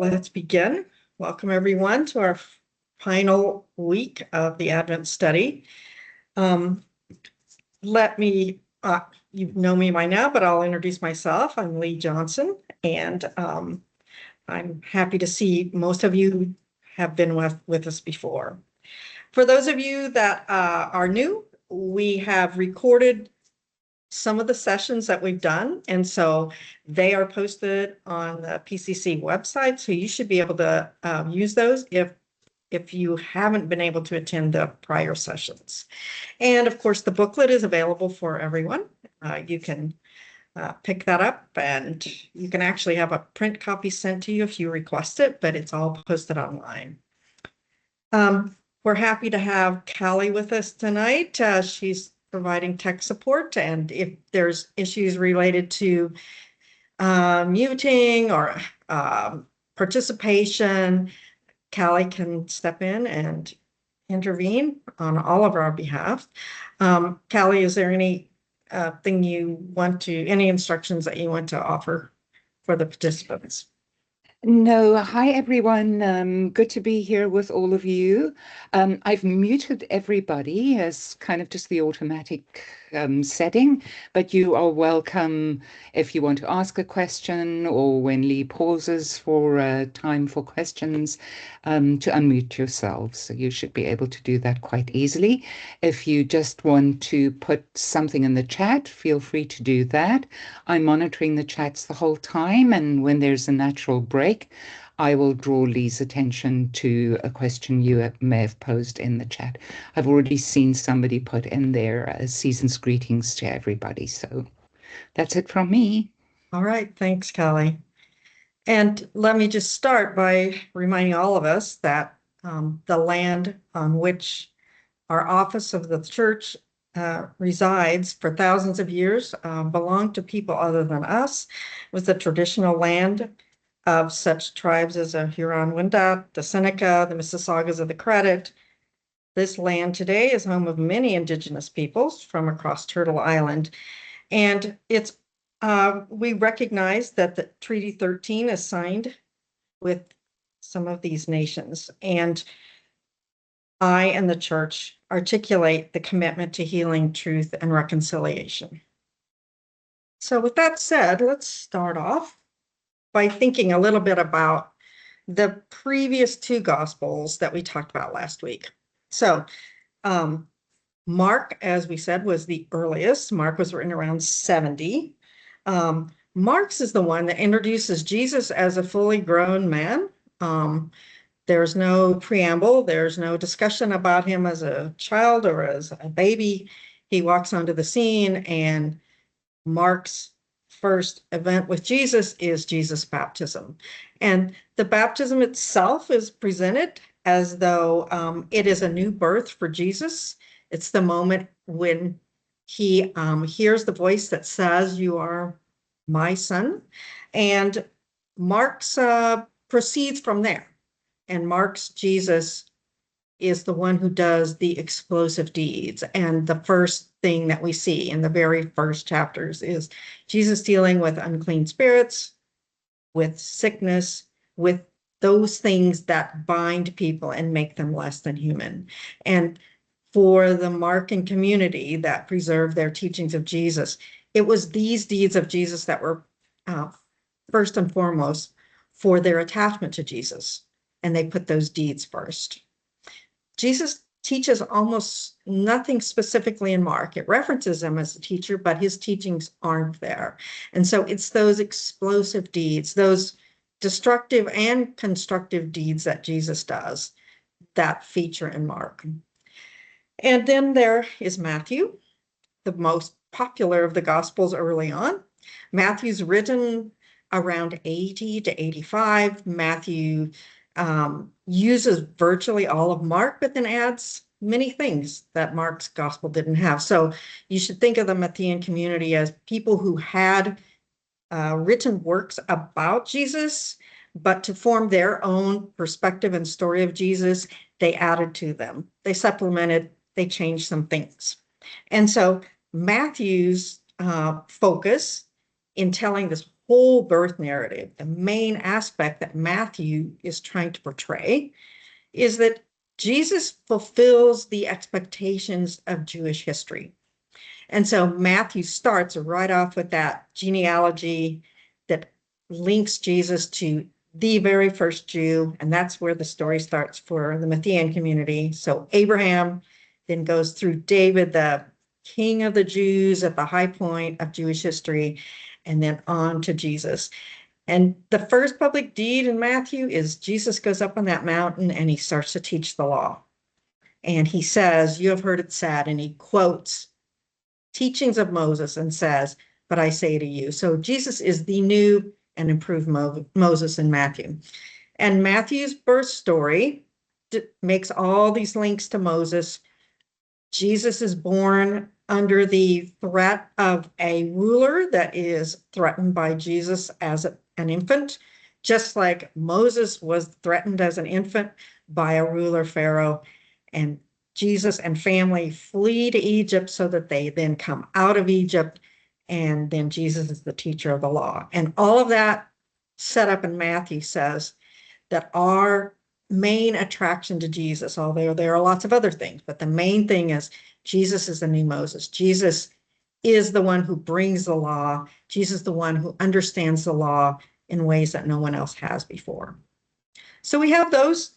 Let's begin. Welcome everyone to our final week of the Advent study. You know me by now, but I'll introduce myself. I'm Lee Johnson, and I'm happy to see most of you have been with us before. For those of you that are new, we have recorded some of the sessions that we've done, and so they are posted on the PCC website, so you should be able to use those if you haven't been able to attend the prior sessions. And of course, the booklet is available for everyone. You can pick that up, and you can actually have a print copy sent to you if you request it, but it's all posted online. We're happy to have Callie with us tonight. She's providing tech support, and if there's issues related to muting or participation, Callie can step in and intervene on all of our behalf. Callie, is there any any instructions that you want to offer for the participants? No, hi everyone. Good to be here with all of you. I've muted everybody as kind of just the automatic setting, but you are welcome if you want to ask a question or when Lee pauses for time for questions to unmute yourselves. So you should be able to do that quite easily. If you just want to put something in the chat, feel free to do that. I'm monitoring the chats the whole time, and when there's a natural break, I will draw Lee's attention to a question you may have posed in the chat. I've already seen somebody put in there season's greetings to everybody. So that's it from me. All right. Thanks, Callie. And let me just start by reminding all of us that the land on which our office of the church resides for thousands of years belonged to people other than us. It was the traditional land of such tribes as the Huron-Wendat, the Seneca, the Mississaugas of the Credit. This land today is home of many indigenous peoples from across Turtle Island. And we recognize that the Treaty 13 is signed with some of these nations. And I and the church articulate the commitment to healing, truth, and reconciliation. So with that said, let's start off by thinking a little bit about the previous two Gospels that we talked about last week. So Mark, as we said, was the earliest. Mark was written around 70. Mark's is the one that introduces Jesus as a fully grown man. There's no preamble. There's no discussion about him as a child or as a baby. He walks onto the scene, and Mark's first event with Jesus is Jesus' baptism. And the baptism itself is presented as though it is a new birth for Jesus. It's the moment when he hears the voice that says, "You are my son." And Mark's proceeds from there. And Mark's Jesus is the one who does the explosive deeds. And the first thing that we see in the very first chapters is Jesus dealing with unclean spirits, with sickness, with those things that bind people and make them less than human. And for the Markan community that preserved their teachings of Jesus, it was these deeds of Jesus that were first and foremost for their attachment to Jesus. And they put those deeds first. Jesus teaches almost nothing specifically in Mark. It references him as a teacher, but his teachings aren't there. And so it's those explosive deeds, those destructive and constructive deeds that Jesus does that feature in Mark. And then there is Matthew, the most popular of the Gospels early on. Matthew's written around 80 to 85. Matthew uses virtually all of Mark, but then adds many things that Mark's gospel didn't have. So you should think of the Matthean community as people who had written works about Jesus, but to form their own perspective and story of Jesus, they added to them. They supplemented, they changed some things. And so Matthew's focus in telling this whole birth narrative, the main aspect that Matthew is trying to portray is that Jesus fulfills the expectations of Jewish history. And so Matthew starts right off with that genealogy that links Jesus to the very first Jew, and that's where the story starts for the Matthean community. So Abraham then goes through David, the king of the Jews at the high point of Jewish history, and then on to Jesus. And the first public deed in Matthew is Jesus goes up on that mountain and he starts to teach the law. And he says, "You have heard it said," and he quotes teachings of Moses and says, "But I say to you." So Jesus is the new and improved Moses in Matthew. And Matthew's birth story makes all these links to Moses. Jesus is born under the threat of a ruler that is threatened by Jesus as an infant, just like Moses was threatened as an infant by a ruler, Pharaoh. And Jesus and family flee to Egypt so that they then come out of Egypt. And then Jesus is the teacher of the law. And all of that set up in Matthew says that our main attraction to Jesus, although there are lots of other things, but the main thing is Jesus is the new Moses. Jesus is the one who brings the law. Jesus is the one who understands the law in ways that no one else has before. So we have those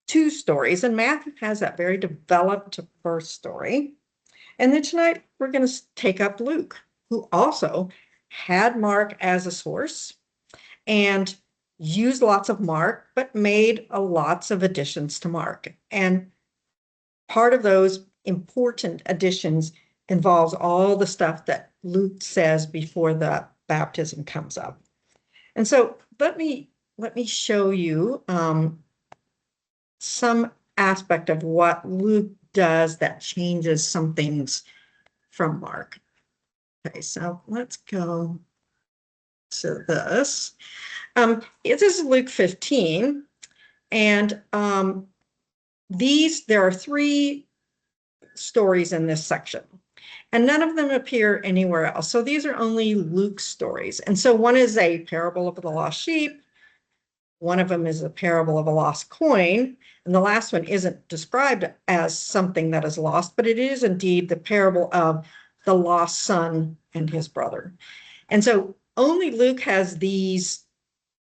two stories, and Matthew has that very developed birth story. And then tonight we're going to take up Luke, who also had Mark as a source and used lots of Mark, but made lots of additions to Mark. And part of those important additions involves all the stuff that Luke says before the baptism comes up. And so let me show you some aspect of what Luke does that changes some things from Mark. Okay, so let's go to this. This is Luke 15, and there are 3 stories in this section, and none of them appear anywhere else. So these are only Luke's stories. And so one is a parable of the lost sheep. One of them is a parable of a lost coin. And the last one isn't described as something that is lost, but it is indeed the parable of the lost son and his brother. And so only Luke has these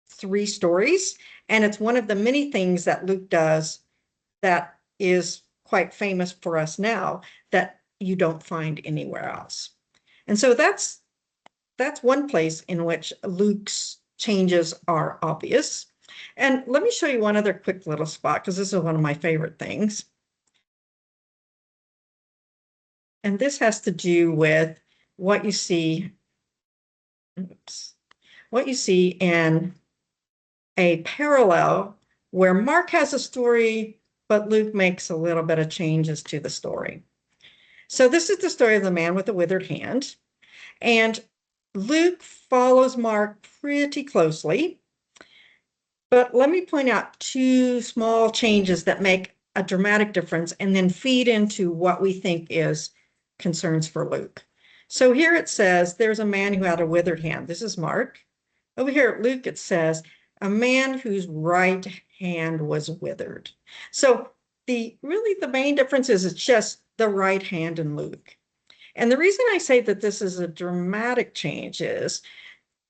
3 stories, and it's one of the many things that Luke does that is quite famous for us now that you don't find anywhere else. And so that's one place in which Luke's changes are obvious. And let me show you one other quick little spot, because this is one of my favorite things. And this has to do with what you see, what you see in a parallel where Mark has a story, but Luke makes a little bit of changes to the story. So this is the story of the man with the withered hand. And Luke follows Mark pretty closely. But let me point out 2 small changes that make a dramatic difference and then feed into what we think is concerns for Luke. So here it says, there's a man who had a withered hand. This is Mark. Over here at Luke, it says, a man whose right hand was withered. So the main difference is it's just the right hand in Luke. And the reason I say that this is a dramatic change is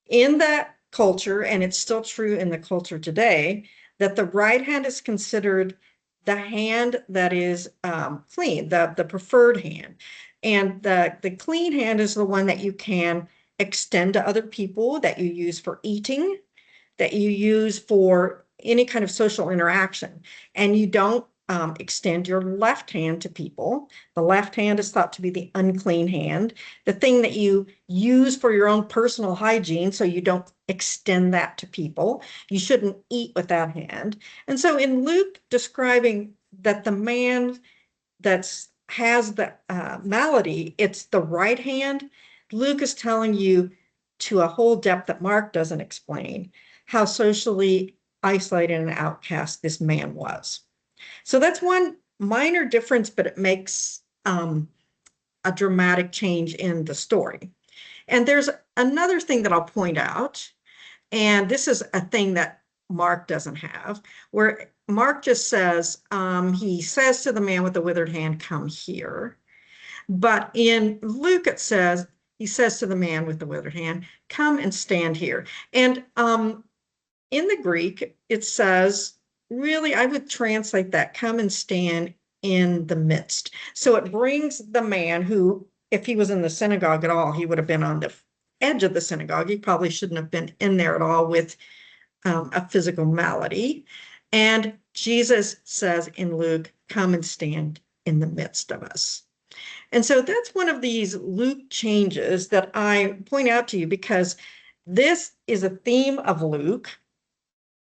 in that culture, and it's still true in the culture today, that the right hand is considered the hand that is clean, the preferred hand. And the clean hand is the one that you can extend to other people, that you use for eating, that you use for any kind of social interaction. And you don't extend your left hand to people. The left hand is thought to be the unclean hand, the thing that you use for your own personal hygiene, so you don't extend that to people. You shouldn't eat with that hand. And so in Luke describing that the man has the malady, it's the right hand, Luke is telling you to a whole depth that Mark doesn't explain how socially isolated and outcast this man was. So that's one minor difference, but it makes a dramatic change in the story. And there's another thing that I'll point out, And this is a thing that Mark doesn't have, where Mark just says, he says to the man with the withered hand, come here. But in Luke, it says, he says to the man with the withered hand, come and stand here. And in the Greek, it says, really, I would translate that, come and stand in the midst. So it brings the man who, if he was in the synagogue at all, he would have been on the edge of the synagogue. He probably shouldn't have been in there at all with a physical malady. And Jesus says in Luke, come and stand in the midst of us. And so that's one of these Luke changes that I point out to you, because this is a theme of Luke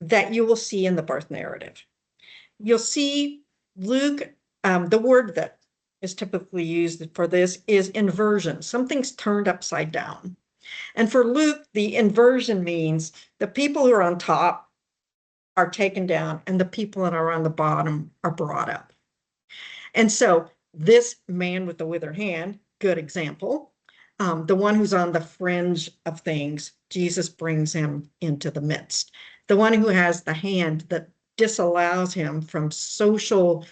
that you will see in the birth narrative. You'll see Luke, the word that is typically used for this is inversion. Something's turned upside down. And for Luke, the inversion means the people who are on top are taken down and the people that are on the bottom are brought up. And so this man with the withered hand, good example, the one who's on the fringe of things, Jesus brings him into the midst. The one who has the hand that disallows him from social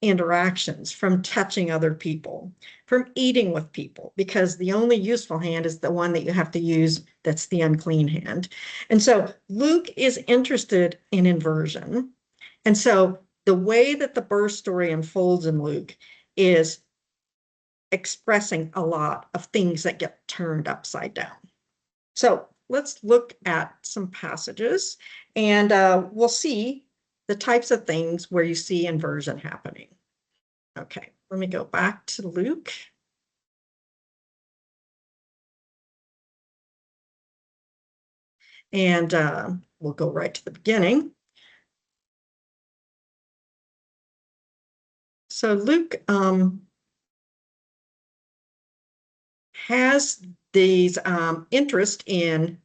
interactions, from touching other people, from eating with people, because the only useful hand is the one that you have to use, that's the unclean hand. And so Luke is interested in inversion. And so the way that the birth story unfolds in Luke is expressing a lot of things that get turned upside down. So let's look at some passages, and we'll see the types of things where you see inversion happening. Okay, let me go back to Luke. And we'll go right to the beginning. So Luke has these interest in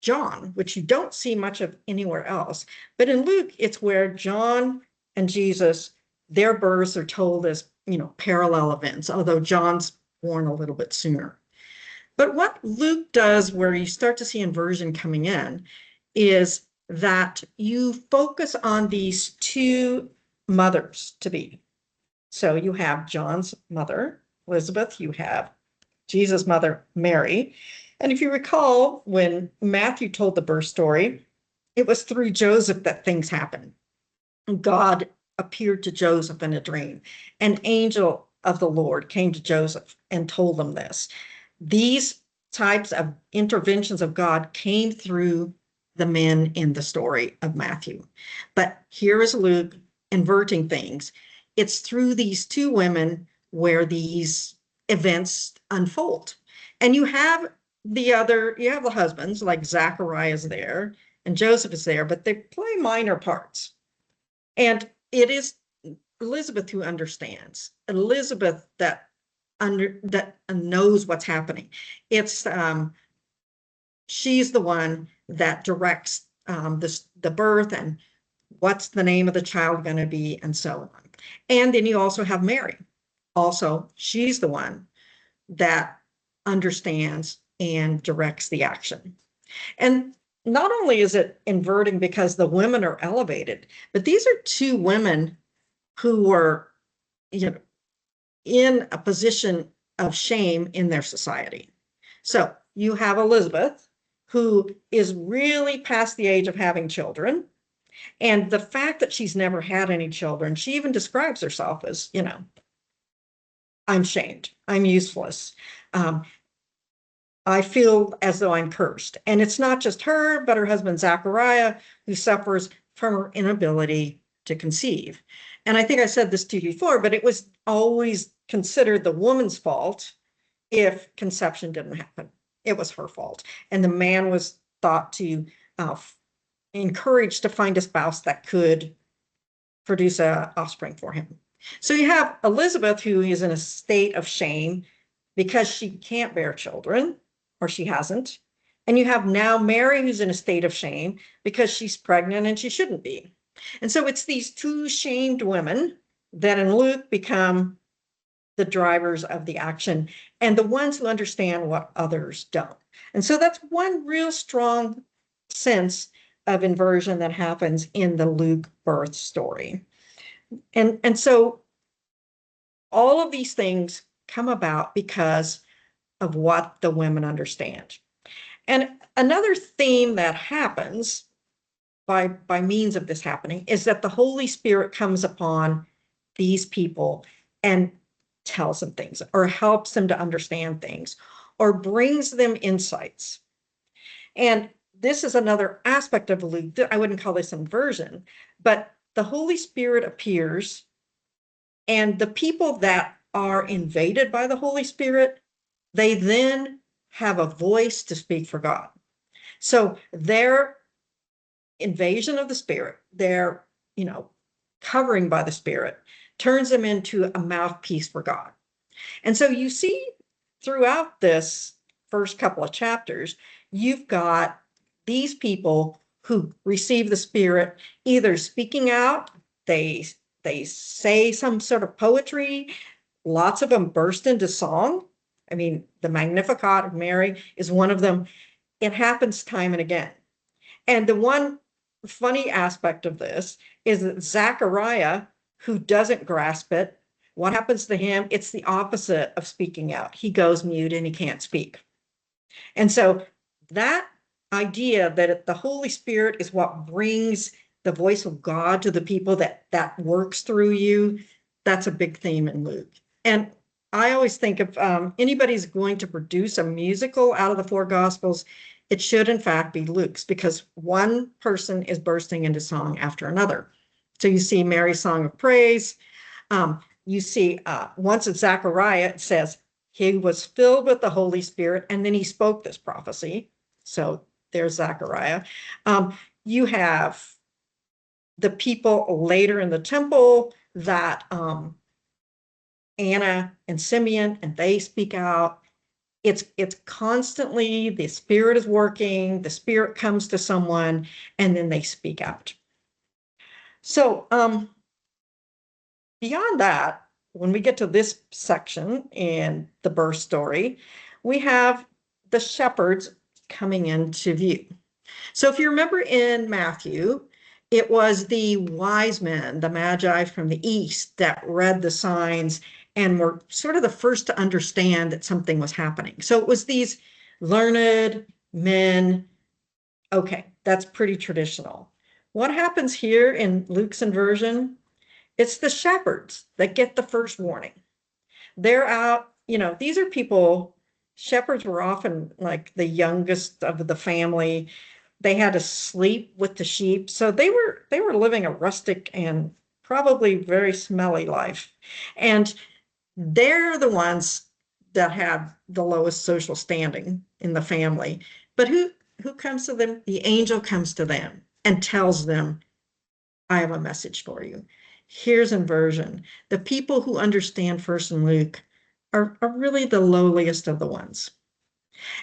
John, which you don't see much of anywhere else. But in Luke, it's where John and Jesus, their births are told as, parallel events, although John's born a little bit sooner. But what Luke does, where you start to see inversion coming in, is that you focus on these two mothers to be. So you have John's mother, Elizabeth, you have Jesus' mother, Mary. And if you recall, when Matthew told the birth story, it was through Joseph that things happened. God appeared to Joseph in a dream. An angel of the Lord came to Joseph and told him this. These types of interventions of God came through the men in the story of Matthew. But here is Luke inverting things. It's through these two women where these events unfold. And you have the husbands, like Zachariah is there and Joseph is there, but they play minor parts. And it is Elizabeth who understands, Elizabeth that knows what's happening. It's she's the one that directs the birth and what's the name of the child going to be and so on. And then you also have Mary. Also, she's the one that understands and directs the action. And not only is it inverting because the women are elevated, but these are two women who were, in a position of shame in their society. So you have Elizabeth, who is really past the age of having children. And the fact that she's never had any children, she even describes herself as, I'm shamed, I'm useless. I feel as though I'm cursed. And it's not just her, but her husband, Zachariah, who suffers from her inability to conceive. And I think I said this to you before, but it was always considered the woman's fault if conception didn't happen. It was her fault. And the man was thought to encouraged to find a spouse that could produce an offspring for him. So you have Elizabeth, who is in a state of shame because she can't bear children, or she hasn't. And you have now Mary, who's in a state of shame because she's pregnant and she shouldn't be. And so it's these two shamed women that in Luke become the drivers of the action and the ones who understand what others don't. And so that's one real strong sense of inversion that happens in the Luke birth story. And so all of these things come about because of what the women understand. And another theme that happens by means of this happening is that the Holy Spirit comes upon these people and tells them things or helps them to understand things or brings them insights. And this is another aspect of Luke. I wouldn't call this inversion, but the Holy Spirit appears, and the people that are invaded by the Holy Spirit, they then have a voice to speak for God. So their invasion of the Spirit, their, covering by the Spirit, turns them into a mouthpiece for God. And so you see throughout this first couple of chapters, you've got these people who receive the Spirit either speaking out, they say some sort of poetry, lots of them burst into song. I mean, the Magnificat of Mary is one of them. It happens time and again. And the one funny aspect of this is that Zechariah, who doesn't grasp it, what happens to him? It's the opposite of speaking out. He goes mute and he can't speak. And so that idea that the Holy Spirit is what brings the voice of God to the people, that works through you, that's a big theme in Luke. And I always think if anybody's going to produce a musical out of the four Gospels, it should in fact be Luke's, because one person is bursting into song after another. So you see Mary's song of praise. You see once in Zechariah, it says he was filled with the Holy Spirit, and then he spoke this prophecy. So there's Zechariah. You have the people later in the temple that Anna and Simeon, and they speak out. It's constantly the Spirit is working, the Spirit comes to someone, and then they speak out. So beyond that, when we get to this section in the birth story, we have the shepherds coming into view. So if you remember in Matthew, it was the wise men, the magi from the east, that read the signs and were sort of the first to understand that something was happening. So it was these learned men. Okay, that's pretty traditional. What happens here in Luke's inversion? It's the shepherds that get the first warning. They're out, these are people, shepherds were often like the youngest of the family. They had to sleep with the sheep. So they were living a rustic and probably very smelly life. And they're the ones that have the lowest social standing in the family. But who comes to them? The angel comes to them and tells them, I have a message for you. Here's inversion. The people who understand First and Luke are really the lowliest of the ones.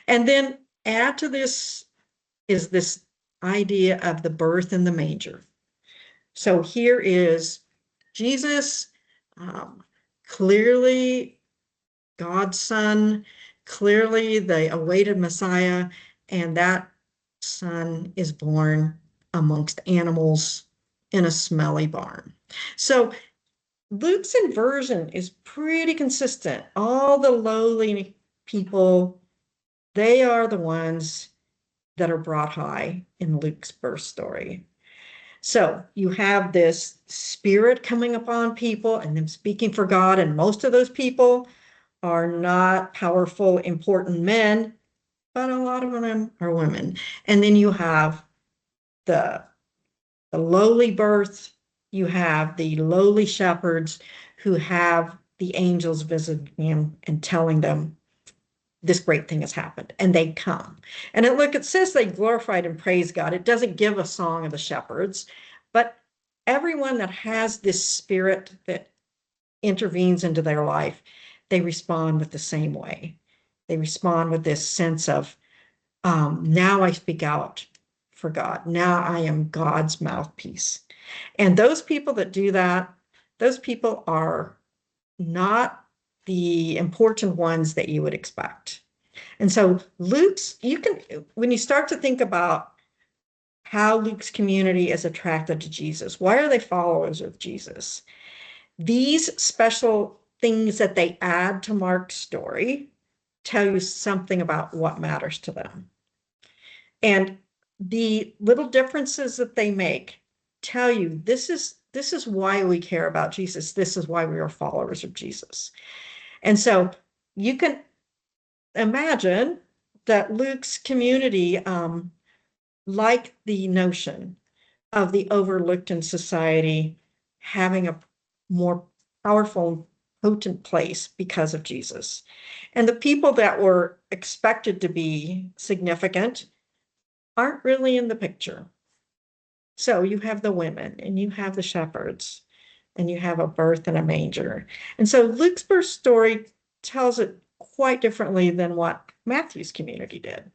And then add to this is this idea of the birth in the manger. So here is Jesus, clearly God's son, clearly the awaited Messiah, and that son is born amongst animals in a smelly barn. So Luke's inversion is pretty consistent. All the lowly people, they are the ones that are brought high in Luke's birth story. So you have this Spirit coming upon people and them speaking for God, and most of those people are not powerful, important men, but a lot of them are women. And then you have the lowly birth, you have the lowly shepherds who have the angels visiting them and telling them this great thing has happened, and they come. And it says they glorified and praised God. It doesn't give a song of the shepherds, but everyone that has this Spirit that intervenes into their life, they respond with the same way. They respond with this sense of, now I speak out for God. Now I am God's mouthpiece. And those people that do that, those people are not the important ones that you would expect. And so Luke's, when you start to think about how Luke's community is attracted to Jesus. Why are they followers of Jesus? These special things that they add to Mark's story tell you something about what matters to them. And the little differences that they make tell you this is why we care about Jesus. This is why we are followers of Jesus. And so you can imagine that Luke's community liked the notion of the overlooked in society having a more powerful, potent place because of Jesus. And the people that were expected to be significant aren't really in the picture. So you have the women and you have the shepherds and you have a birth in a manger. And so Luke's birth story tells it quite differently than what Matthew's community did.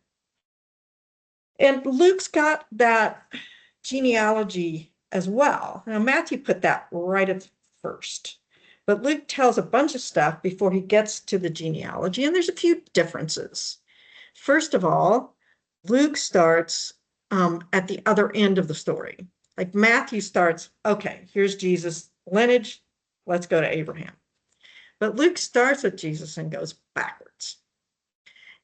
And Luke's got that genealogy as well. Now, Matthew put that right at first, but Luke tells a bunch of stuff before he gets to the genealogy, and there's a few differences. First of all, Luke starts at the other end of the story. Like Matthew starts, okay, here's Jesus' lineage, let's go to Abraham. But Luke starts with Jesus and goes backwards.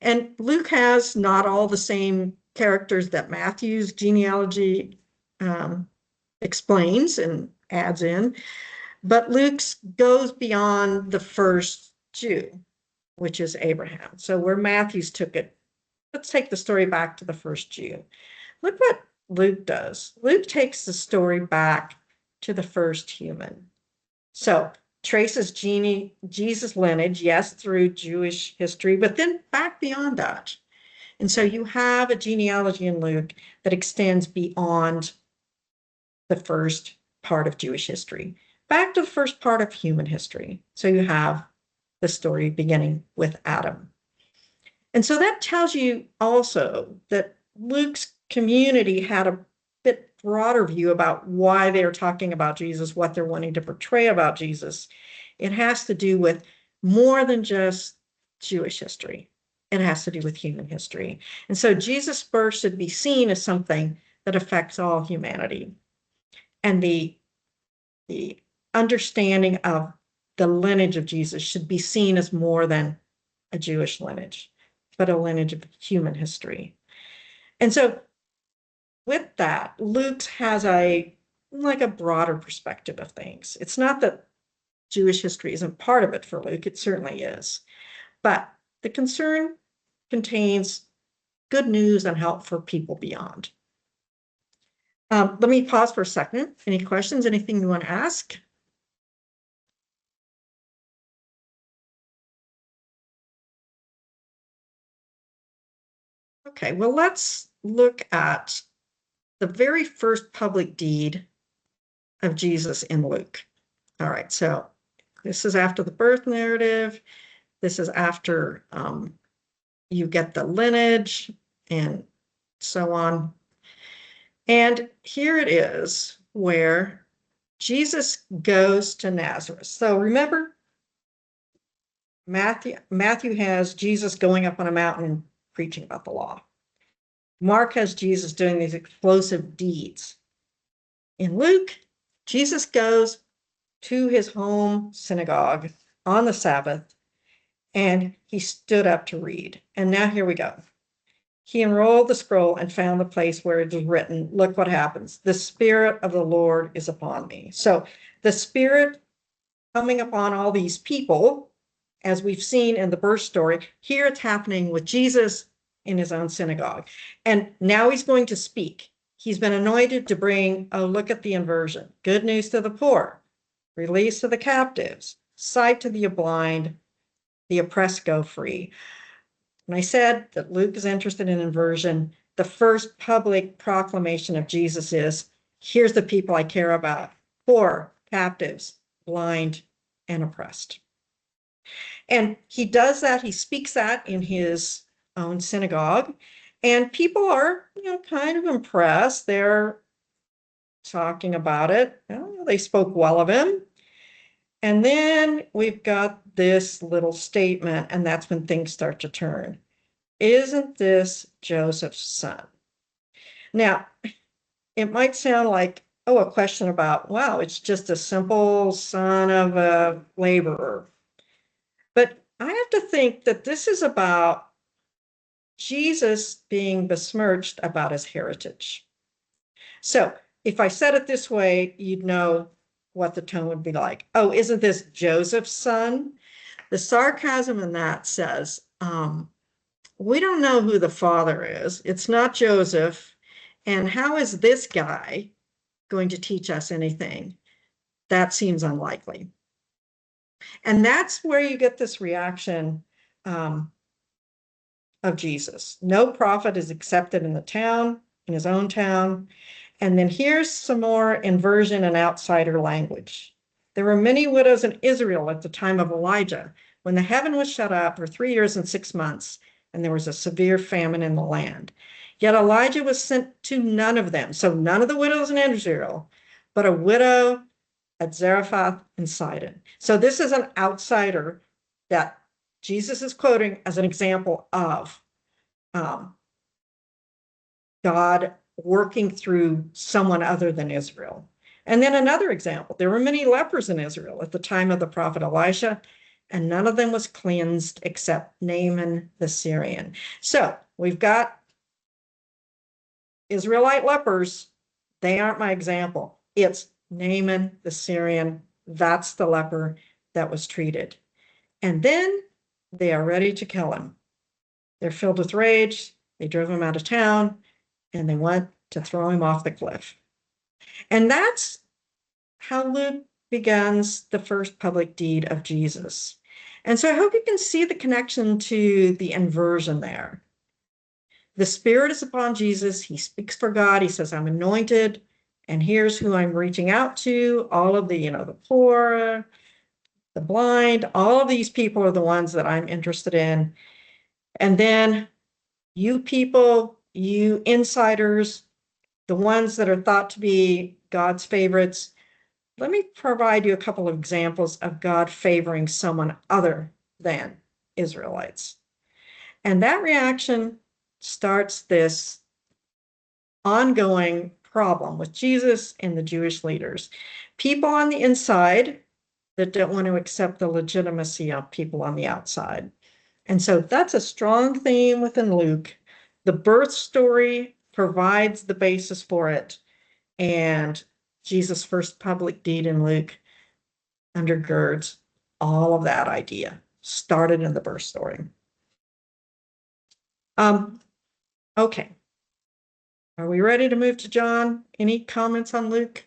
And Luke has not all the same characters that Matthew's genealogy explains and adds in, but Luke's goes beyond the first Jew, which is Abraham. So where Matthew's took it, let's take the story back to the first Jew. Look what Luke does. Luke takes the story back to the first human. So traces Jesus' lineage, yes, through Jewish history, but then back beyond that. And so you have a genealogy in Luke that extends beyond the first part of Jewish history, back to the first part of human history. So you have the story beginning with Adam. And so that tells you also that Luke's community had a bit broader view about why they're talking about Jesus, what they're wanting to portray about Jesus. It has to do with more than just Jewish history. It has to do with human history. And so Jesus' birth should be seen as something that affects all humanity. And the understanding of the lineage of Jesus should be seen as more than a Jewish lineage, but a lineage of human history. And so with that, Luke has a broader perspective of things. It's not that Jewish history isn't part of it for Luke, it certainly is. But the concern contains good news and help for people beyond. Let me pause for a second. Any questions, anything you want to ask? Okay, well, let's look at the very first public deed of Jesus in Luke. All right, so this is after the birth narrative. This is after you get the lineage and so on. And here it is where Jesus goes to Nazareth. So remember, Matthew has Jesus going up on a mountain preaching about the law. Mark has Jesus doing these explosive deeds. In Luke, Jesus goes to his home synagogue on the Sabbath, and he stood up to read. And now here we go. He unrolled the scroll and found the place where it is written, look what happens. The Spirit of the Lord is upon me. So the Spirit coming upon all these people, as we've seen in the birth story, here it's happening with Jesus in his own synagogue. And now he's going to speak. He's been anointed to bring, oh, look at the inversion. Good news to the poor, release to the captives, sight to the blind, the oppressed go free. When I said that Luke is interested in inversion, the first public proclamation of Jesus is, here's the people I care about, poor, captives, blind, and oppressed. And he does that, he speaks that in his own synagogue, and people are, kind of impressed. They're talking about it. They spoke well of him. And then we've got this little statement, and that's when things start to turn. Isn't this Joseph's son? Now, it might sound like, oh, a question about, wow, it's just a simple son of a laborer. But I have to think that this is about Jesus being besmirched about his heritage. So if I said it this way, you'd know what the tone would be like. Oh, isn't this Joseph's son? The sarcasm in that says, we don't know who the father is. It's not Joseph. And how is this guy going to teach us anything? That seems unlikely. And that's where you get this reaction of Jesus. No prophet is accepted in the town, in his own town. And then here's some more inversion and outsider language. There were many widows in Israel at the time of Elijah, when the heaven was shut up for 3 years and 6 months, and there was a severe famine in the land. Yet Elijah was sent to none of them. So none of the widows in Israel, but a widow at Zarephath in Sidon. So this is an outsider that Jesus is quoting as an example of God working through someone other than Israel. And then another example, there were many lepers in Israel at the time of the prophet Elisha, and none of them was cleansed except Naaman the Syrian. So we've got Israelite lepers. They aren't my example. It's Naaman the Syrian. That's the leper that was treated. And then they are ready to kill him. They're filled with rage. They drove him out of town and they went to throw him off the cliff. And that's how Luke begins the first public deed of Jesus. And so I hope you can see the connection to the inversion there. The Spirit is upon Jesus. He speaks for God. He says, I'm anointed, and here's who I'm reaching out to. All of the, the poor, the blind, all of these people are the ones that I'm interested in. And then you people, you insiders, the ones that are thought to be God's favorites, let me provide you a couple of examples of God favoring someone other than Israelites. And that reaction starts this ongoing problem with Jesus and the Jewish leaders. People on the inside that don't want to accept the legitimacy of people on the outside. And so that's a strong theme within Luke. The birth story provides the basis for it. And Jesus' first public deed in Luke undergirds all of that idea, started in the birth story. Okay. Are we ready to move to John? Any comments on Luke?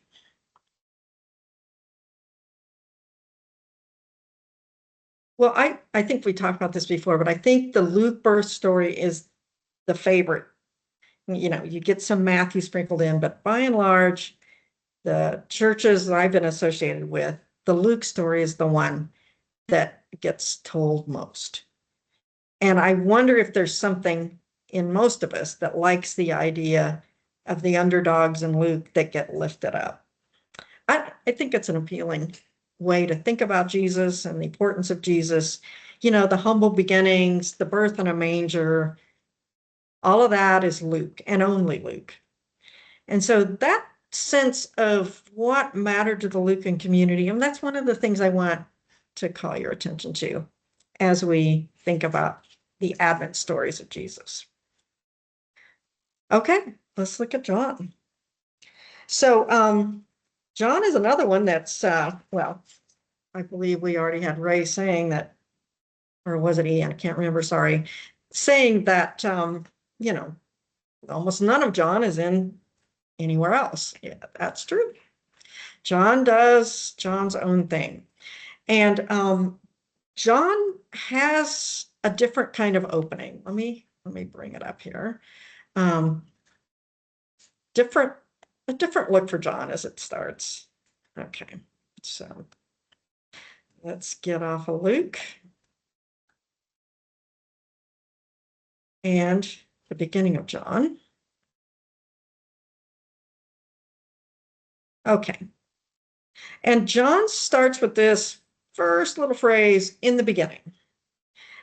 Well, I think we talked about this before, but I think the Luke birth story is the favorite. You get some Matthew sprinkled in, but by and large, the churches that I've been associated with, the Luke story is the one that gets told most. And I wonder if there's something in most of us that likes the idea of the underdogs in Luke that get lifted up. I think it's an appealing way to think about Jesus and the importance of Jesus. The humble beginnings, the birth in a manger, all of that is Luke and only Luke. And so that sense of what mattered to the Lucan community, and that's one of the things I want to call your attention to as we think about the Advent stories of Jesus. Okay, let's look at John. So John is another one that's, well, I believe we already had Ray saying that, or was it Ian? I can't remember, sorry, saying that, almost none of John is in anywhere else. Yeah, that's true. John does John's own thing. And John has a different kind of opening. Let me bring it up here. A different look for John as it starts. Okay, so let's get off of Luke and the beginning of John. Okay, and John starts with this first little phrase, in the beginning.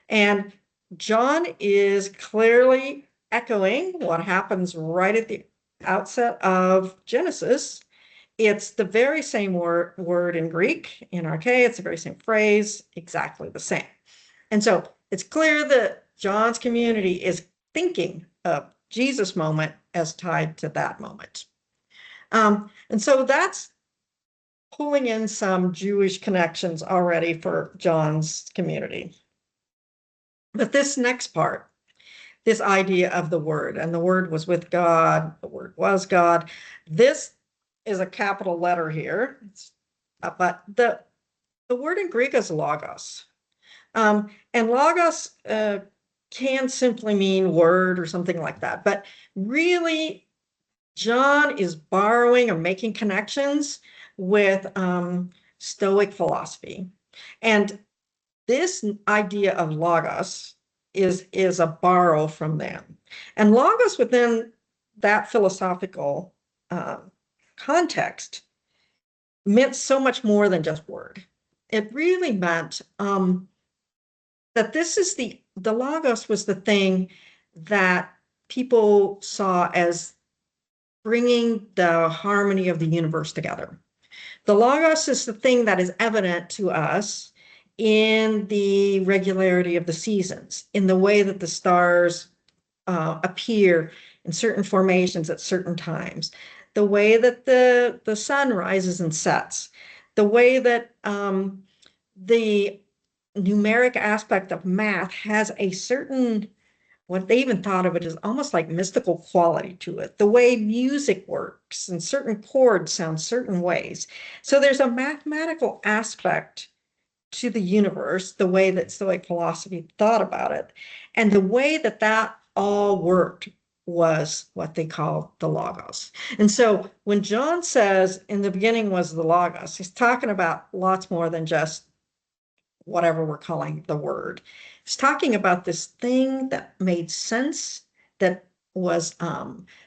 And John is clearly echoing what happens right at the outset of Genesis. It's the very same word in Greek, in archaea, it's the very same phrase, exactly the same. And so it's clear that John's community is thinking of Jesus' moment as tied to that moment. And so that's pulling in some Jewish connections already for John's community. But this next part, this idea of the Word, and the Word was with God, the Word was God. This is a capital letter here, but the word in Greek is logos. And logos can simply mean word or something like that. But really, John is borrowing or making connections with Stoic philosophy. And this idea of logos is a borrow from them. And logos within that philosophical context meant so much more than just word. It really meant that this is the logos was the thing that people saw as bringing the harmony of the universe together. The logos is the thing that is evident to us in the regularity of the seasons, in the way that the stars appear in certain formations at certain times, the way that the sun rises and sets, the way that the numeric aspect of math has a certain, what they even thought of it as almost like mystical quality to it, the way music works and certain chords sound certain ways. So there's a mathematical aspect to the universe, the way that Stoic philosophy thought about it. And the way that that all worked was what they call the logos. And so when John says in the beginning was the logos, he's talking about lots more than just whatever we're calling the word. He's talking about this thing that made sense, that was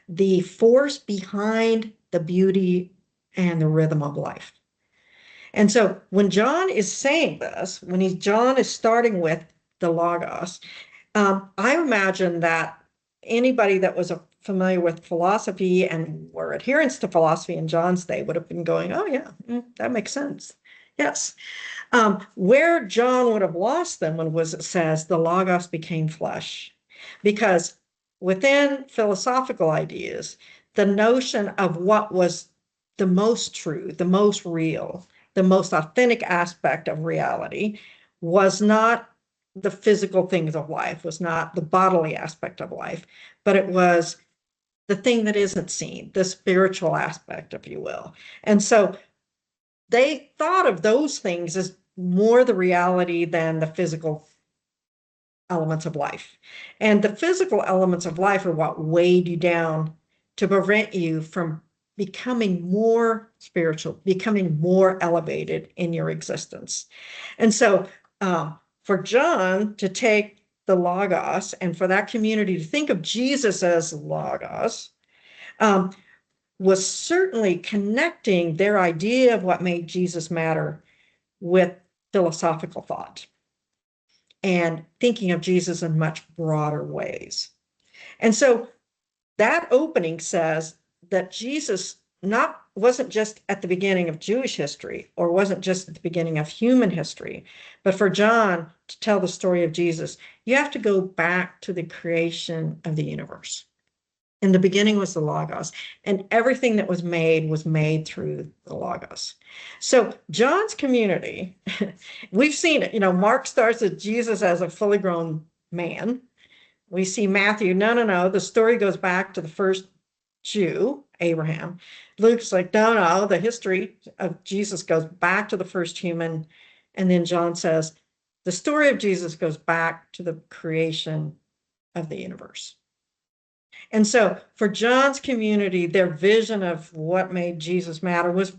the force behind the beauty and the rhythm of life. And so when John is saying this, when John is starting with the logos, I imagine that anybody that was familiar with philosophy and were adherents to philosophy in John's day would have been going, oh yeah, that makes sense. Yes. Where John would have lost them was it says the logos became flesh, because within philosophical ideas, the notion of what was the most true, the most real, the most authentic aspect of reality was not the physical things of life, was not the bodily aspect of life, but it was the thing that isn't seen, the spiritual aspect, if you will. And so they thought of those things as more the reality than the physical elements of life. And the physical elements of life are what weighed you down to prevent you from becoming more spiritual, becoming more elevated in your existence. And so for John to take the logos and for that community to think of Jesus as logos, was certainly connecting their idea of what made Jesus matter with philosophical thought and thinking of Jesus in much broader ways. And so that opening says that Jesus wasn't just at the beginning of Jewish history or wasn't just at the beginning of human history, but for John to tell the story of Jesus, you have to go back to the creation of the universe. In the beginning was the Logos, and everything that was made through the Logos. So John's community, we've seen it. Mark starts with Jesus as a fully grown man. We see Matthew, no, the story goes back to the first Jew, Abraham. Luke's like, no, the history of Jesus goes back to the first human. And then John says, the story of Jesus goes back to the creation of the universe. And so for John's community, their vision of what made Jesus matter was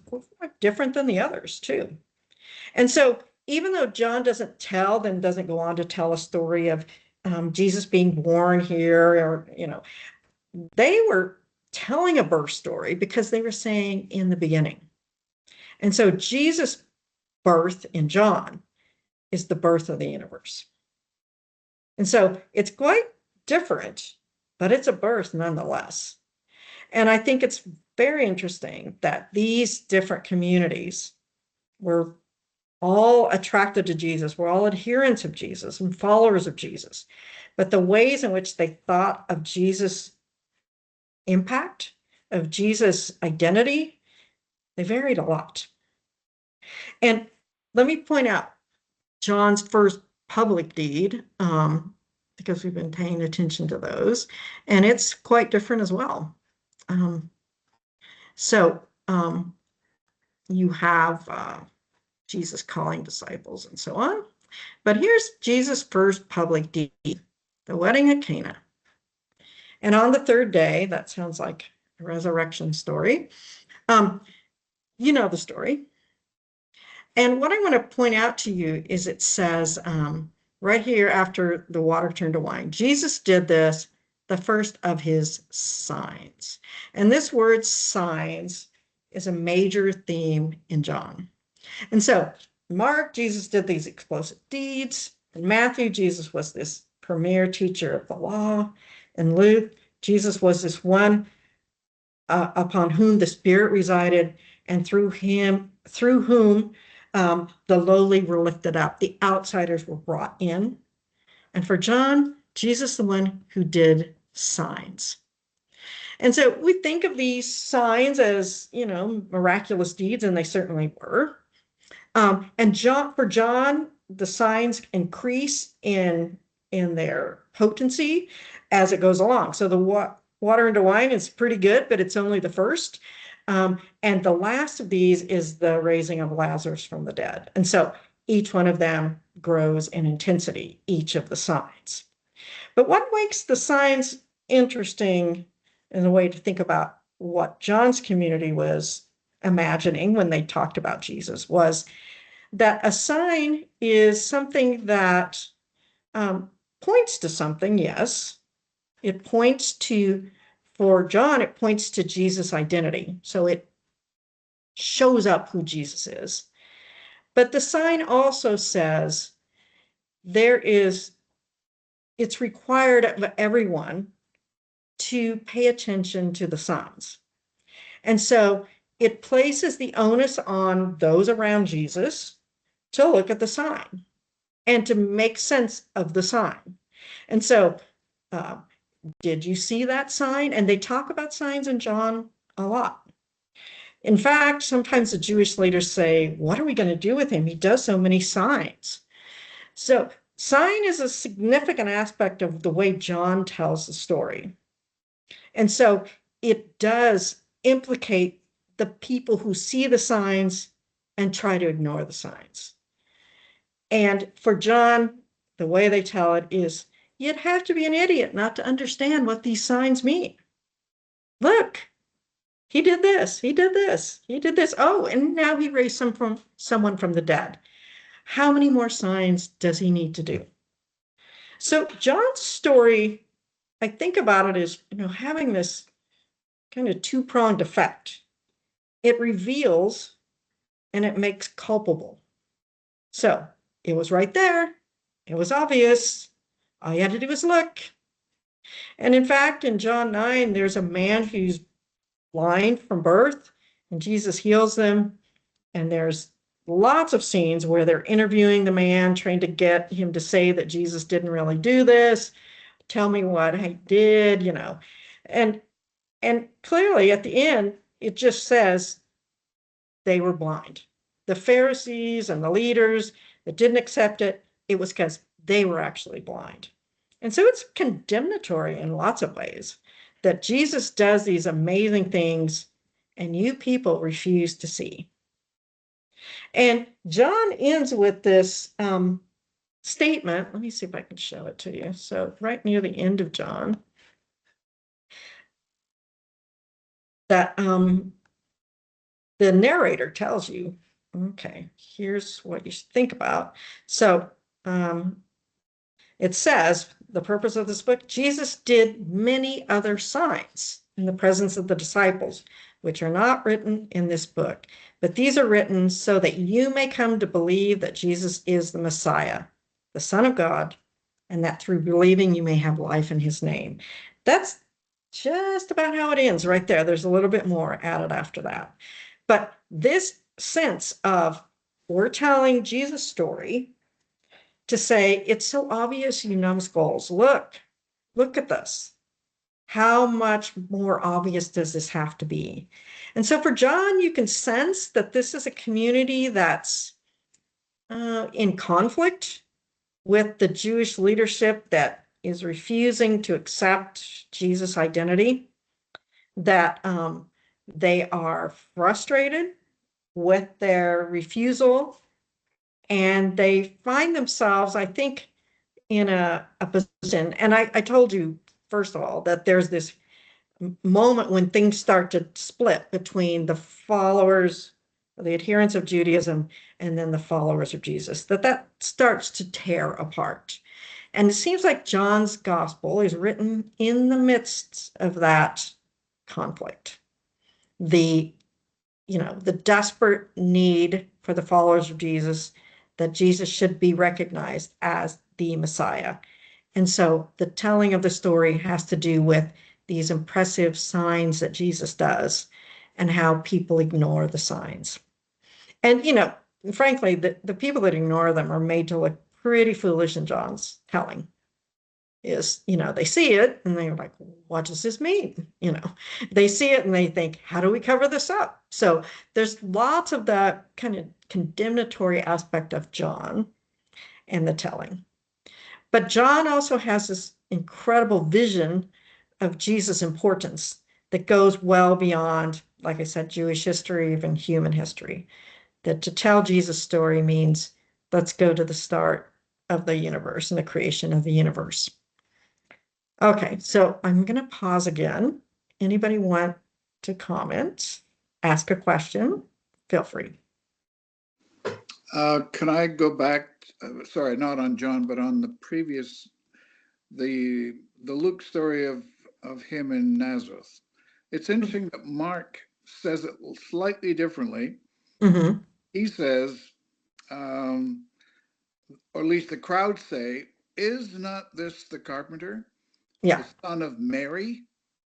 different than the others too. And so even though John doesn't go on to tell a story of Jesus being born here, or, they were telling a birth story because they were saying in the beginning. And so Jesus' birth in John is the birth of the universe. And so it's quite different, but it's a birth nonetheless. And I think it's very interesting that these different communities were all attracted to Jesus. We're all adherents of Jesus and followers of Jesus. But the ways in which they thought of Jesus' impact, of Jesus' identity, they varied a lot. And let me point out John's first public deed, because we've been paying attention to those, and it's quite different as well. Um, so you have Jesus calling disciples and so on. But here's Jesus' first public deed, the wedding at Cana. And on the third day, that sounds like a resurrection story. You know the story. And what I want to point out to you is it says right here after the water turned to wine, Jesus did this, the first of his signs. And this word signs is a major theme in John. And so Mark, Jesus did these explosive deeds. In Matthew, Jesus was this premier teacher of the law. In Luke, Jesus was this one upon whom the Spirit resided, and through whom the lowly were lifted up, the outsiders were brought in. And for John, Jesus, the one who did signs. And so we think of these signs as, miraculous deeds, and they certainly were. And for John, the signs increase in their potency as it goes along. So the water into wine is pretty good, but it's only the first. And the last of these is the raising of Lazarus from the dead. And so each one of them grows in intensity, each of the signs. But what makes the signs interesting in a way to think about what John's community was imagining when they talked about Jesus was that a sign is something that points to something, yes. It points to, for John, it points to Jesus' identity. So it shows up who Jesus is. But the sign also says it's required of everyone to pay attention to the signs. And so it places the onus on those around Jesus to look at the sign and to make sense of the sign. And so, did you see that sign? And they talk about signs in John a lot. In fact, sometimes the Jewish leaders say, what are we going to do with him? He does so many signs. So sign is a significant aspect of the way John tells the story. And so it does implicate the people who see the signs and try to ignore the signs. And for John, the way they tell it is, you'd have to be an idiot not to understand what these signs mean. Look, he did this, he did this, he did this. Oh, and now he raised someone from the dead. How many more signs does he need to do? So John's story, I think about it as, having this kind of two-pronged effect. It reveals and it makes culpable. So it was right there. It was obvious. All you had to do was look. And in fact, in John 9, there's a man who's blind from birth, and Jesus heals them. And there's lots of scenes where they're interviewing the man, trying to get him to say that Jesus didn't really do this. Tell me what he did, And clearly at the end, it just says they were blind. The Pharisees and the leaders that didn't accept it, it was because they were actually blind. And so it's condemnatory in lots of ways that Jesus does these amazing things and you people refuse to see. And John ends with this statement. Let me see if I can show it to you. So right near the end of John, that the narrator tells you, okay, here's what you should think about. So it says, the purpose of this book, Jesus did many other signs in the presence of the disciples, which are not written in this book, but these are written so that you may come to believe that Jesus is the Messiah, the Son of God, and that through believing you may have life in his name. That's just about how it ends right there. There's a little bit more added after that. But this sense of we're telling Jesus' story to say, it's so obvious, you numbskulls. Look at this. How much more obvious does this have to be? And so for John, you can sense that this is a community that's in conflict with the Jewish leadership that is refusing to accept Jesus' identity, that they are frustrated with their refusal, and they find themselves, I think, in a position. And I told you, first of all, that there's this moment when things start to split between the followers, the adherents of Judaism, and then the followers of Jesus, that starts to tear apart. And it seems like John's gospel is written in the midst of that conflict. The, the desperate need for the followers of Jesus, that Jesus should be recognized as the Messiah. And so the telling of the story has to do with these impressive signs that Jesus does and how people ignore the signs. And, frankly, the people that ignore them are made to look pretty foolish in John's telling. They see it and they're like, what does this mean? They see it and they think, how do we cover this up? So there's lots of that kind of condemnatory aspect of John and the telling. But John also has this incredible vision of Jesus' importance that goes well beyond, like I said, Jewish history, even human history. That to tell Jesus' story means let's go to the start of the universe and the creation of the universe. Okay, so I'm going to pause again. Anybody want to comment, ask a question? Feel free. Can I go back? Sorry, not on John, but on the previous, the Luke story of him in Nazareth. It's interesting that Mark says it slightly differently. Mm-hmm. He says, or at least the crowd say, is not this the carpenter, Yeah. the son of Mary,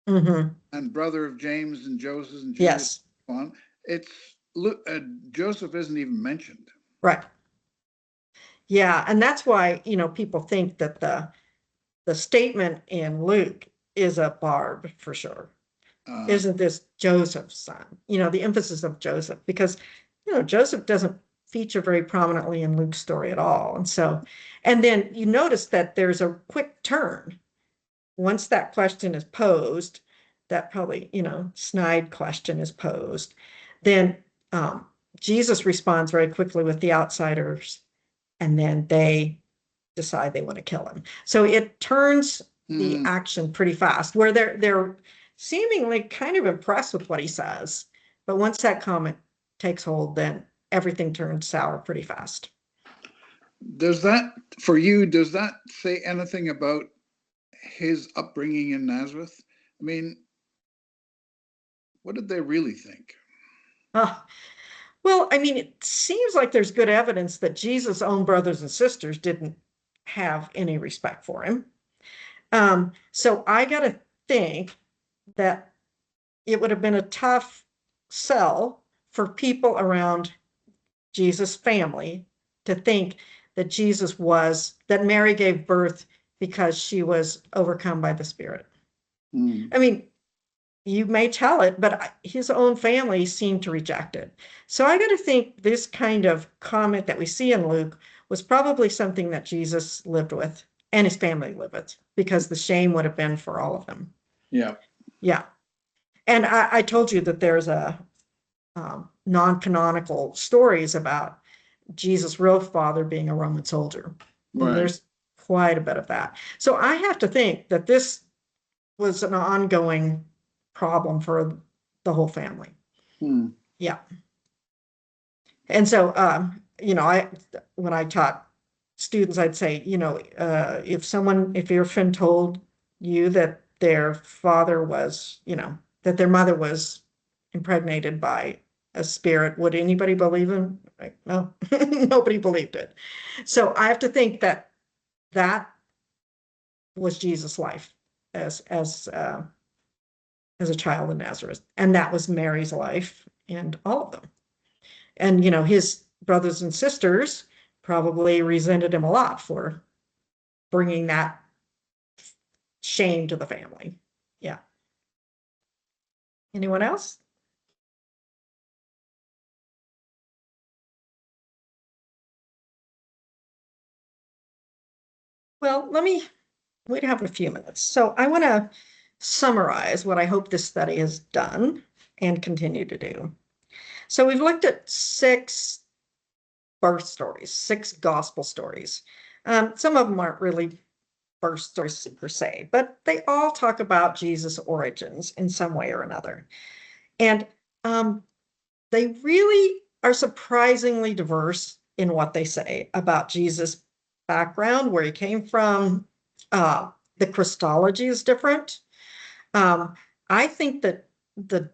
Mm-hmm. and brother of James and Joseph and Judas? Yes. And it's Joseph isn't even mentioned. Right. Yeah, and that's why, people think that the statement in Luke is a barb for sure. Isn't this Joseph's son? The emphasis of Joseph, because, Joseph doesn't feature very prominently in Luke's story at all. And then you notice that there's a quick turn. Once that question is posed, that probably, snide question is posed, then Jesus responds very quickly with the outsiders, and then they decide they want to kill him. So it turns the action pretty fast, where they're seemingly kind of impressed with what he says. But once that comment takes hold, then everything turns sour pretty fast. Does that, for you, does that say anything about his upbringing in Nazareth? I mean, what did they really think? Well, I mean, it seems like there's good evidence that Jesus' own brothers and sisters didn't have any respect for him. So I got to think that it would have been a tough sell for people around Jesus' family to think that that Mary gave birth because she was overcome by the Spirit. I mean, you may tell it, but his own family seemed to reject it. So I got to think this kind of comment that we see in Luke was probably something that Jesus lived with and his family lived with, because the shame would have been for all of them. Yeah. Yeah. And I told you that there's a non-canonical stories about Jesus' real father being a Roman soldier. Right. And there's quite a bit of that. So I have to think that this was an ongoing problem for the whole family. Yeah. And so, when I taught students, I'd say, if your friend told you that their father was, that their mother was impregnated by a spirit, would anybody believe him? Like, no, nobody believed it. So I have to think that that was Jesus' life as as a child in Nazareth. And that was Mary's life and all of them. And, his brothers and sisters probably resented him a lot for bringing that shame to the family. Yeah. Anyone else? Well, we have a few minutes. So I want to summarize what I hope this study has done and continue to do. So we've looked at 6 birth stories, 6 gospel stories. Some of them aren't really birth stories per se, but they all talk about Jesus' origins in some way or another. And they really are surprisingly diverse in what they say about Jesus' background, where he came from. The Christology is different. I think that the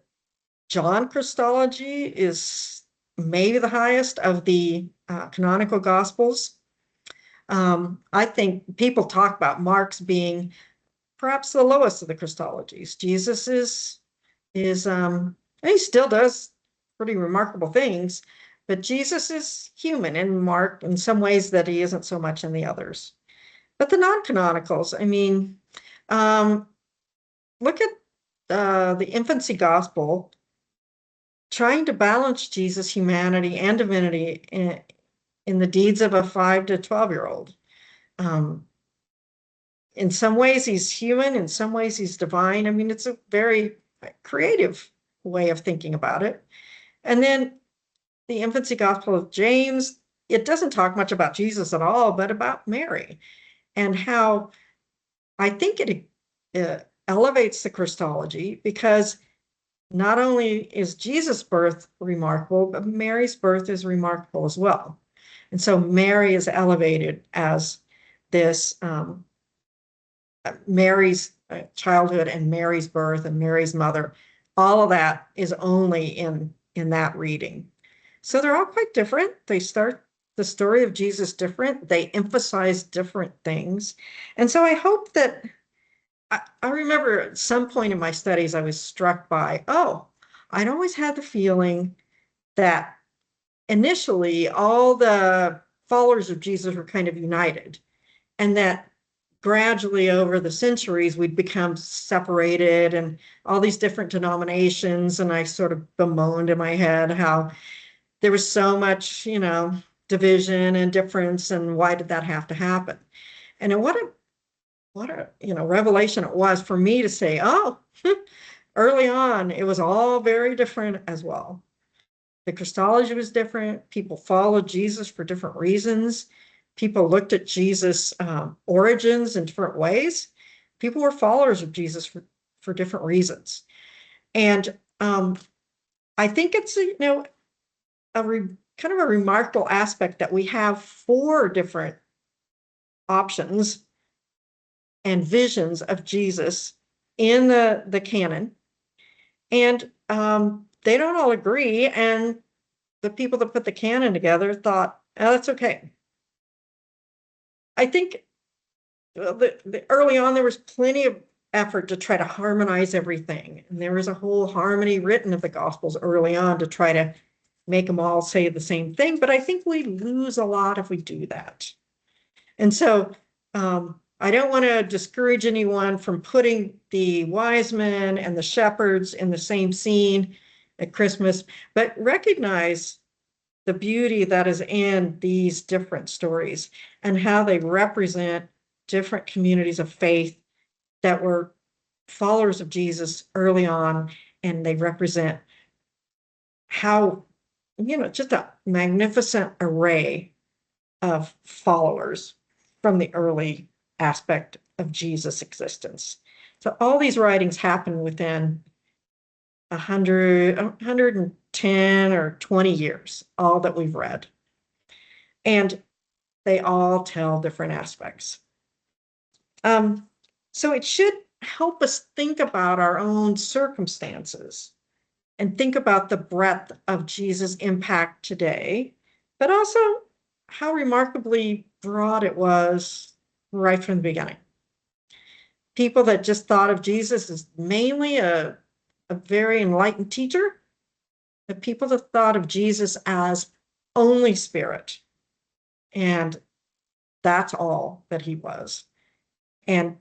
John Christology is maybe the highest of the canonical gospels. I think people talk about Mark's being perhaps the lowest of the Christologies. Jesus is he still does pretty remarkable things, but Jesus is human in Mark in some ways that he isn't so much in the others. But the non-canonicals, I mean, look at the infancy gospel trying to balance Jesus' humanity and divinity in the deeds of a 5 to 12-year-old. In some ways he's human, in some ways he's divine. I mean, it's a very creative way of thinking about it. And then the infancy gospel of James, it doesn't talk much about Jesus at all, but about Mary, and how I think it elevates the Christology, because not only is Jesus' birth remarkable, but Mary's birth is remarkable as well. And so Mary is elevated as this Mary's childhood and Mary's birth and Mary's mother. All of that is only in that reading. So they're all quite different. They start the story of Jesus different. They emphasize different things. And so I hope that I remember at some point in my studies, I was struck by, I'd always had the feeling that initially all the followers of Jesus were kind of united, and that gradually over the centuries, we'd become separated and all these different denominations. And I sort of bemoaned in my head how there was so much, division and difference, and why did that have to happen? And what a revelation it was for me to say, early on, it was all very different as well. The Christology was different. People followed Jesus for different reasons. People looked at Jesus' origins in different ways. People were followers of Jesus for different reasons. And I think it's, kind of a remarkable aspect that we have 4 different options and visions of Jesus in the canon. And they don't all agree. And the people that put the canon together thought, that's okay. I think the early on, there was plenty of effort to try to harmonize everything. And there was a whole harmony written of the Gospels early on to try to make them all say the same thing. But I think we lose a lot if we do that. And so I don't want to discourage anyone from putting the wise men and the shepherds in the same scene at Christmas, but recognize the beauty that is in these different stories and how they represent different communities of faith that were followers of Jesus early on, and they represent how, just a magnificent array of followers from the early aspect of Jesus' existence. So all these writings happen within 110 or 20 years, all that we've read. And they all tell different aspects. So it should help us think about our own circumstances and think about the breadth of Jesus' impact today, but also how remarkably broad it was right from the beginning. People that just thought of Jesus as mainly a a very enlightened teacher. The people that thought of Jesus as only spirit, and that's all that he was. And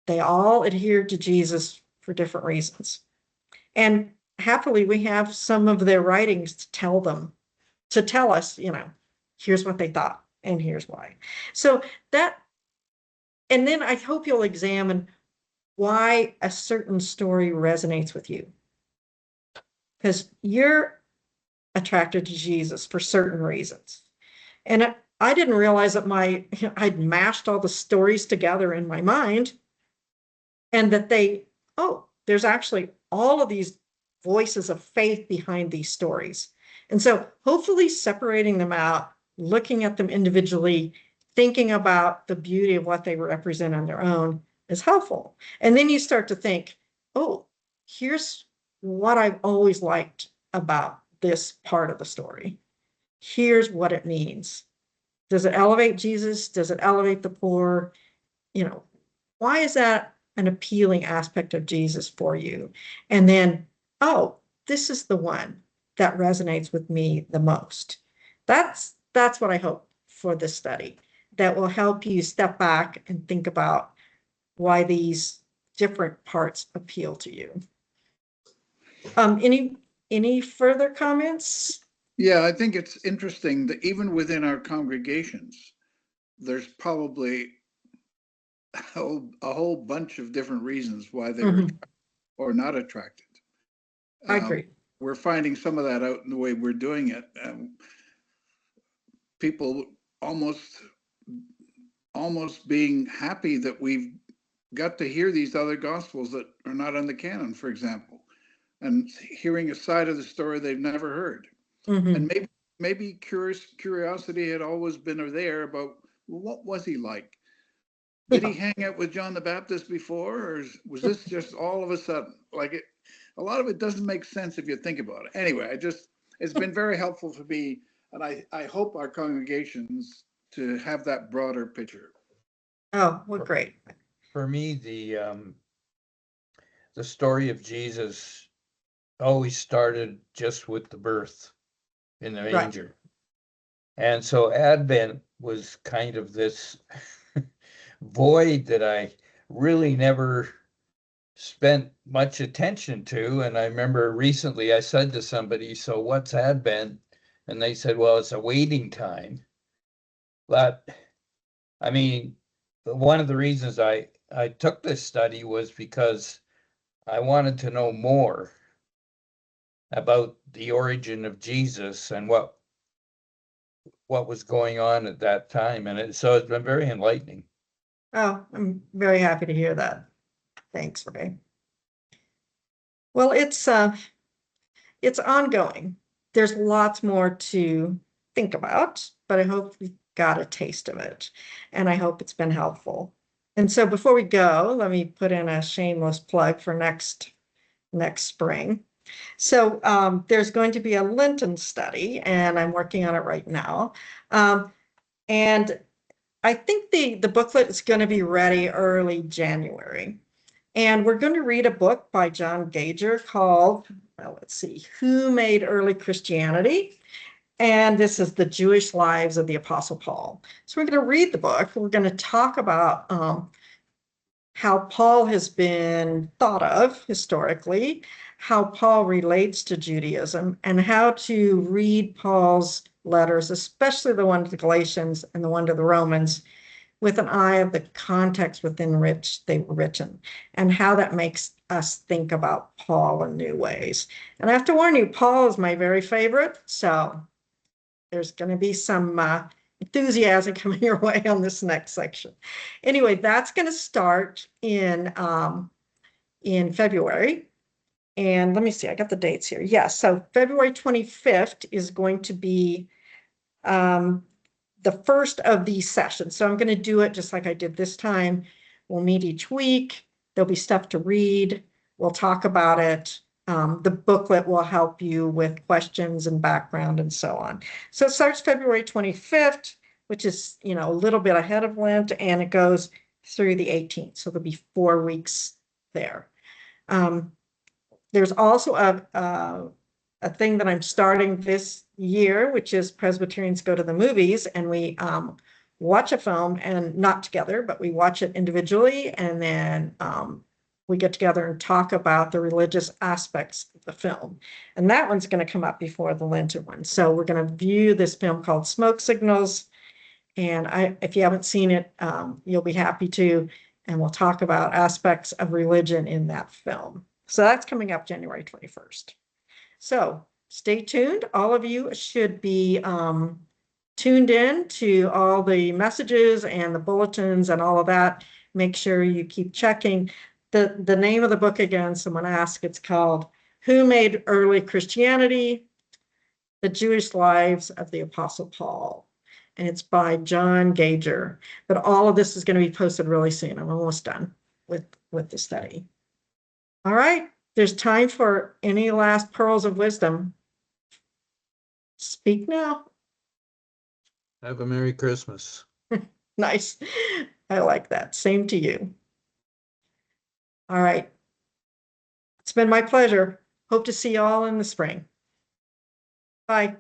they all adhered to Jesus for different reasons. And happily, we have some of their writings to tell us, here's what they thought and here's why. So that, and then I hope you'll examine why a certain story resonates with you. Because you're attracted to Jesus for certain reasons. And I didn't realize that I'd mashed all the stories together in my mind, and that there's actually all of these voices of faith behind these stories. And so hopefully separating them out, looking at them individually, thinking about the beauty of what they represent on their own is helpful. And then you start to think, oh, here's what I've always liked about this part of the story. Here's what it means. Does it elevate Jesus? Does it elevate the poor? Why is that an appealing aspect of Jesus for you? And then, this is the one that resonates with me the most. That's what I hope for this study, that will help you step back and think about why these different parts appeal to you. Any further comments? Yeah, I think it's interesting that even within our congregations, there's probably a whole bunch of different reasons why they're or not attracted. I agree. We're finding some of that out in the way we're doing it. People almost being happy that we've got to hear these other gospels that are not in the canon, for example, and hearing a side of the story they've never heard. And maybe curiosity had always been there about, well, what was he like? Did he hang out with John the Baptist before, or was this just all of a sudden? A lot of it doesn't make sense if you think about it. Anyway, it's been very helpful for me, and I hope our congregations to have that broader picture. Oh, well, great. For me, the story of Jesus always started just with the birth in the manger. And so Advent was kind of this void that I really never spent much attention to. And I remember recently I said to somebody, so what's Advent? And they said, well, it's a waiting time. But I mean, one of the reasons I took this study was because I wanted to know more about the origin of Jesus and what was going on at that time. And so it's been very enlightening. Oh, I'm very happy to hear that. Thanks, Ray. Well, it's ongoing. There's lots more to think about, but I hope we got a taste of it, and I hope it's been helpful. And so before we go, let me put in a shameless plug for next spring. So there's going to be a Lenten study, and I'm working on it right now. And I think the booklet is going to be ready early January. And we're going to read a book by John Gager called, let's see, Who Made Early Christianity? And this is the Jewish Lives of the Apostle Paul. So we're going to read the book. We're going to talk about how Paul has been thought of historically, how Paul relates to Judaism, and how to read Paul's letters, especially the one to the Galatians and the one to the Romans, with an eye of the context within which they were written, and how that makes us think about Paul in new ways. And I have to warn you, Paul is my very favorite, so there's going to be some enthusiasm coming your way on this next section. Anyway, that's going to start in February. And let me see, I got the dates here. Yes, so February 25th is going to be the first of these sessions. So I'm going to do it just like I did this time. We'll meet each week. There'll be stuff to read. We'll talk about it. The booklet will help you with questions and background and so on. So it starts February 25th, which is, a little bit ahead of Lent, and it goes through the 18th. So there'll be 4 weeks there. There's also a thing that I'm starting this year, which is Presbyterians go to the movies, and we watch a film, and not together, but we watch it individually, and then we get together and talk about the religious aspects of the film. And that one's going to come up before the Lenten one. So we're going to view this film called Smoke Signals. And if you haven't seen it, you'll be happy to. And we'll talk about aspects of religion in that film. So that's coming up January 21st. So stay tuned. All of you should be tuned in to all the messages and the bulletins and all of that. Make sure you keep checking. The name of the book, again, someone asked, it's called Who Made Early Christianity? The Jewish Lives of the Apostle Paul. And it's by John Gager. But all of this is going to be posted really soon. I'm almost done with the study. All right, there's time for any last pearls of wisdom. Speak now. Have a Merry Christmas. Nice. I like that. Same to you. All right. It's been my pleasure. Hope to see you all in the spring. Bye.